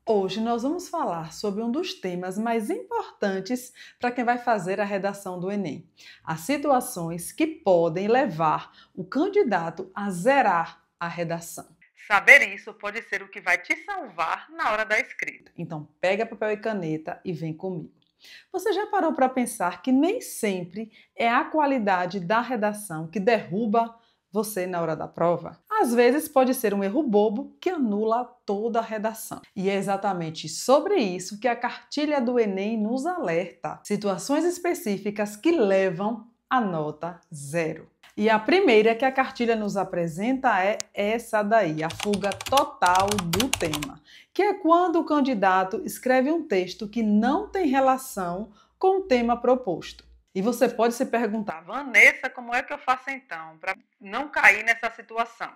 Hoje nós vamos falar sobre um dos temas mais importantes para quem vai fazer a redação do Enem. As situações que podem levar o candidato a zerar a redação. Saber isso pode ser o que vai te salvar na hora da escrita. Então, pega papel e caneta e vem comigo. Você já parou para pensar que nem sempre é a qualidade da redação que derruba você na hora da prova? Às vezes pode ser um erro bobo que anula toda a redação. E é exatamente sobre isso que a cartilha do Enem nos alerta. Situações específicas que levam a nota 0. E a primeira que a cartilha nos apresenta é essa daí, a fuga total do tema, que é quando o candidato escreve um texto que não tem relação com o tema proposto. E você pode se perguntar, Vanessa, como é que eu faço então para não cair nessa situação?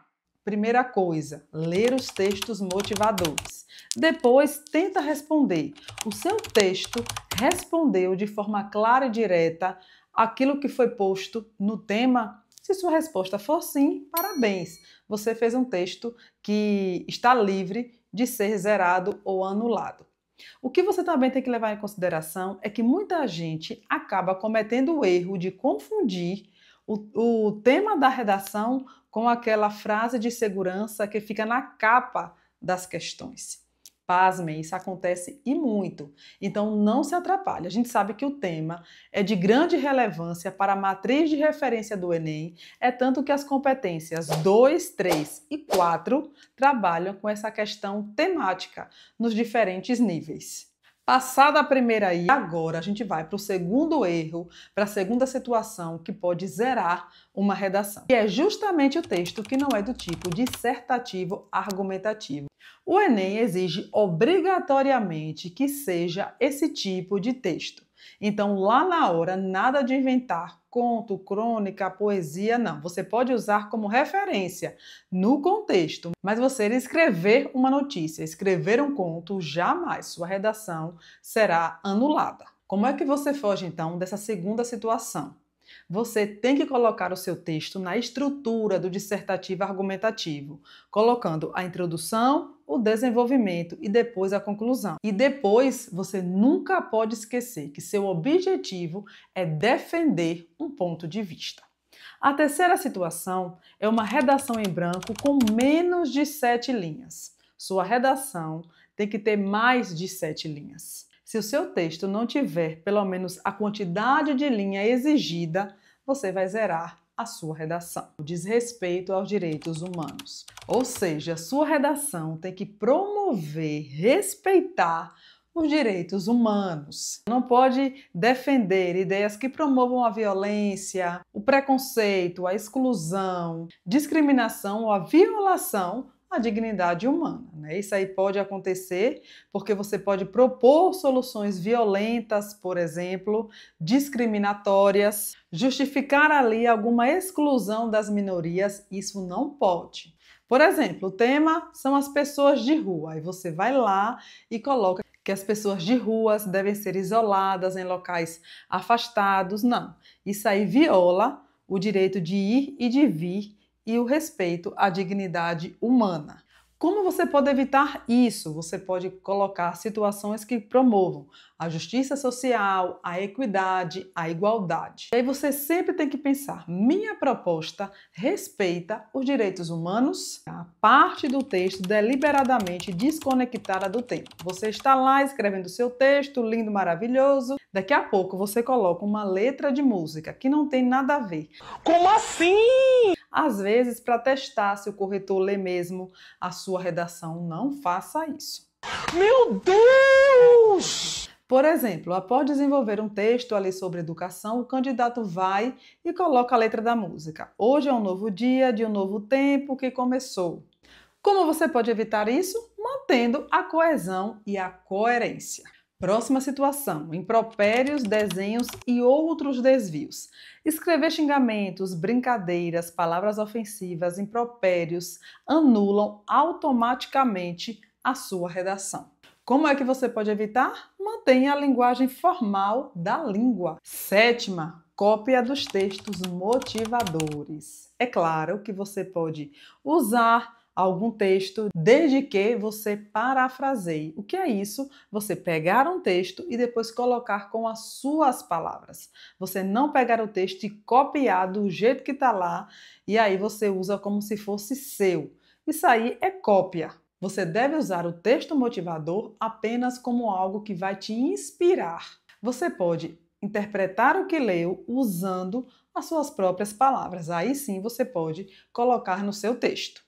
primeira coisa, ler os textos motivadores. Depois, tenta responder. O seu texto respondeu de forma clara e direta aquilo que foi posto no tema? Se sua resposta for sim, parabéns! Você fez um texto que está livre de ser zerado ou anulado. O que você também tem que levar em consideração é que muita gente acaba cometendo o erro de confundir o tema da redação com aquela frase de segurança que fica na capa das questões. Pasmem, isso acontece e muito. Então não se atrapalhe. A gente sabe que o tema é de grande relevância para a matriz de referência do Enem, é tanto que as competências 2, 3 e 4 trabalham com essa questão temática nos diferentes níveis. Passada a primeira aí, agora a gente vai para o segundo erro, para a segunda situação que pode zerar uma redação, que é justamente o texto que não é do tipo dissertativo argumentativo. O Enem exige obrigatoriamente que seja esse tipo de texto. Então, lá na hora, nada de inventar conto, crônica, poesia, não. Você pode usar como referência no contexto, mas você escrever uma notícia, escrever um conto, jamais sua redação será anulada. Como é que você foge, então, dessa segunda situação? Você tem que colocar o seu texto na estrutura do dissertativo argumentativo, colocando a introdução, o desenvolvimento e depois a conclusão. E depois, você nunca pode esquecer que seu objetivo é defender um ponto de vista. A terceira situação é uma redação em branco com menos de 7 linhas. Sua redação tem que ter mais de 7 linhas. Se o seu texto não tiver pelo menos a quantidade de linha exigida, você vai zerar a sua redação. O desrespeito aos direitos humanos. Ou seja, sua redação tem que promover, respeitar os direitos humanos. Não pode defender ideias que promovam a violência, o preconceito, a exclusão, discriminação ou a violação à dignidade humana, né? Isso aí pode acontecer porque você pode propor soluções violentas, por exemplo, discriminatórias, justificar ali alguma exclusão das minorias, isso não pode. Por exemplo, o tema são as pessoas de rua, aí você vai lá e coloca que as pessoas de ruas devem ser isoladas em locais afastados. Não, isso aí viola o direito de ir e de vir e o respeito à dignidade humana. Como você pode evitar isso? Você pode colocar situações que promovam a justiça social, a equidade, a igualdade. E aí você sempre tem que pensar, minha proposta respeita os direitos humanos? A parte do texto deliberadamente desconectada do tempo. Você está lá escrevendo seu texto, lindo, maravilhoso. Daqui a pouco você coloca uma letra de música que não tem nada a ver. Como assim? Às vezes, para testar se o corretor lê mesmo a sua redação, não faça isso. Meu Deus! Por exemplo, após desenvolver um texto ali sobre educação, o candidato vai e coloca a letra da música. Hoje é um novo dia, de um novo tempo que começou. Como você pode evitar isso? Mantendo a coesão e a coerência. Próxima situação, impropérios, desenhos e outros desvios. Escrever xingamentos, brincadeiras, palavras ofensivas, impropérios anulam automaticamente a sua redação. Como é que você pode evitar? Mantenha a linguagem formal da língua. Sétima, cópia dos textos motivadores. É claro que você pode usar algum texto, desde que você parafraseie. O que é isso? Você pegar um texto e depois colocar com as suas palavras. Você não pegar o texto e copiar do jeito que está lá e aí você usa como se fosse seu. Isso aí é cópia. Você deve usar o texto motivador apenas como algo que vai te inspirar. Você pode interpretar o que leu usando as suas próprias palavras. Aí sim você pode colocar no seu texto.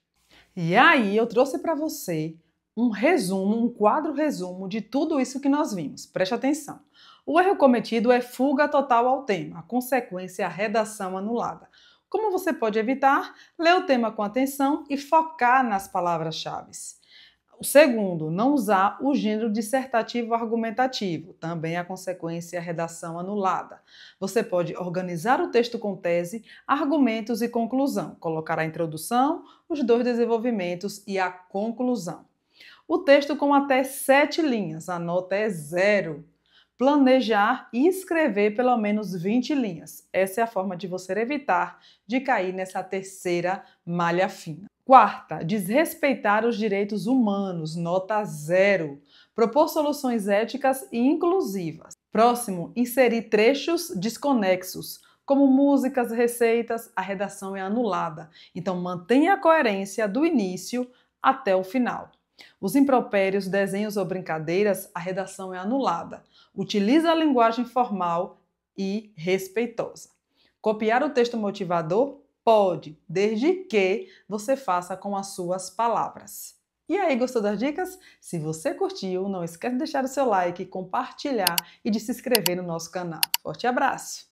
E aí eu trouxe para você um resumo, um quadro resumo de tudo isso que nós vimos. Preste atenção. O erro cometido é fuga total ao tema, a consequência é a redação anulada. Como você pode evitar? Ler o tema com atenção e focar nas palavras-chave. O segundo, não usar o gênero dissertativo argumentativo, também a consequência é a redação anulada. Você pode organizar o texto com tese, argumentos e conclusão, colocar a introdução, os dois desenvolvimentos e a conclusão. O texto com até 7 linhas, a nota é 0. Planejar e escrever pelo menos 20 linhas. Essa é a forma de você evitar de cair nessa terceira malha fina. Quarta, desrespeitar os direitos humanos, nota 0. Propor soluções éticas e inclusivas. Próximo, inserir trechos desconexos, como músicas, receitas, a redação é anulada. Então mantenha a coerência do início até o final. Os impropérios, desenhos ou brincadeiras, a redação é anulada. Utiliza a linguagem formal e respeitosa. Copiar o texto motivador? Pode, desde que você faça com as suas palavras. E aí, gostou das dicas? Se você curtiu, não esquece de deixar o seu like, compartilhar e de se inscrever no nosso canal. Forte abraço!